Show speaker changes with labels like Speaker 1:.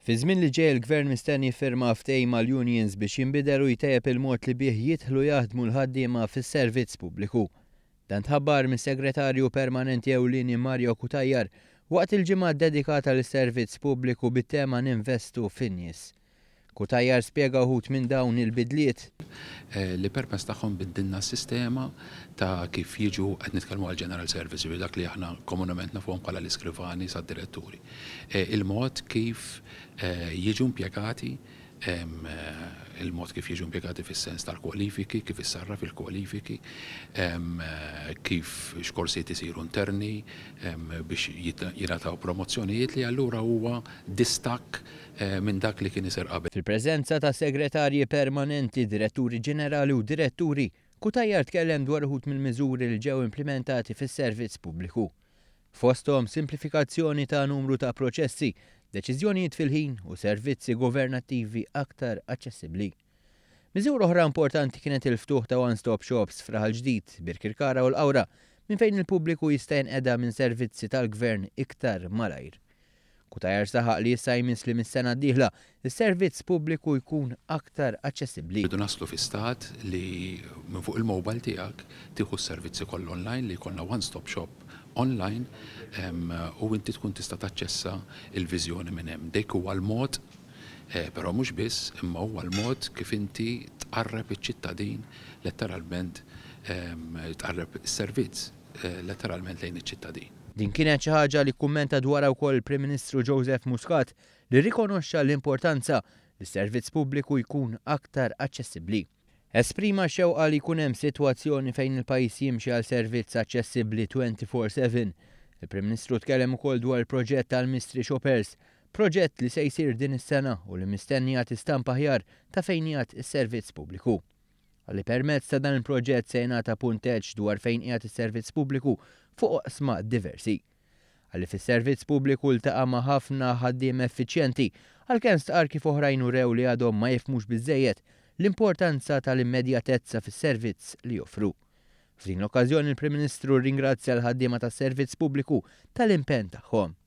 Speaker 1: Fi żmien li ġej il-Gvern mistenni jiffirma ftehim mal-unions biex jinbidel u jtejjeb il-mod li bih jidħlu jaħdmu l-ħaddiema fis-servizz pubbliku. Dan tħabbar mis-Segretarju Permanenti Ewlieni Mario Kutajjar waqt il-ġimgħa dedikata lis-servizz pubbliku bit-tema Ninvestu fin-nies. Kutajjar spjega wħud minn dawn il-bidliet
Speaker 2: li permezz tagħhom biddilna s-sistema ta' kif jiġu qed nitkellmu għal General Service dak li aħna komunement nafhom bħala l-iskrivani sad-diretturi. Il-mod kif jiġu impjegati il-mod kif jiġu impjegati fis-sens tal-kwalifiki, kif issarra fil-kwalifiki, kif x'korsijiet isiru interni biex jingħataw promozzjonijiet li allura huwa distakk minn dak li kien isir qabel.
Speaker 1: Fil-preżenza ta' segretarji permanenti, diretturi ġenerali u diretturi, Kutajjar tkellem dwar uħud mill-miżuri li ġew implementati fis-servizz pubbliku. Fosthom simplifikazzjoni ta' numru ta' proċessi, deċiżjonijiet fil-ħin u servizzi governattivi aktar aċċessibbli. Miżura oħra importanti kienet il-ftuħ ta' one-stop shops f'Raħal Ġdid, Birkirkara u l-Qawra minn fejn il-pubbliku jista' jinqeda minn servizzi tal-Gvern iktar malajr. Kutajjar saħaq li issa jmiss li mis-sena d-dieħla is-servizz pubbliku jkun aktar aċċessibbli.
Speaker 2: Rridu naslu fi stat li minn fuq il-mobile tiegħek tieħu s-servizzi kollu online li jkollna one-stop shop online u inti tkun tista' taċċessa il-viżjoni minn hemm. Dik huwa l-mod, però mhux biss, imma huwa l-mod kif inti tqarreb iċ-ċittadin letteralment tqarreb is-servizz letteralment lejn iċ-ċittadin.
Speaker 1: Din kienet xi ħaġa li kummenta dwarha wkoll il-Prim Ministru Joseph Muscat li rikonoxxa l-importanza li s-servizz pubbliku jkun aktar aċċessibbli. Esprima xewqa li jkun hemm sitwazzjoni fejn il-pajjiż jimxi għal servizz aċċessibbli 24/7. Il-Prim Ministru tkellem ukoll dwar il-proġett tal-Mystery Shoppers, proġett li se jsir din is-sena u li mistenni jagħti stampa aħjar ta' fejn jagħti is-servizz pubbliku. Għalli permezz ta' dan il-proġett se jingħata punteġġ dwar fejn qiegħed is-servizz pubbliku fuq oqsma diversi. Għalli fis-servizz pubbliku ltaqa' ma' ħafna ħaddiem effiċjenti għalkemm stqar kif oħrajn urew li għadhom ma jifhmux biżżejjed l-importanza tal-immedjatezza fis-servizz li joffru. F'din l-okkażjoni il-Prim Ministru ringrazzja l-ħaddiema tas-servizz pubbliku tal-impenn tagħhom.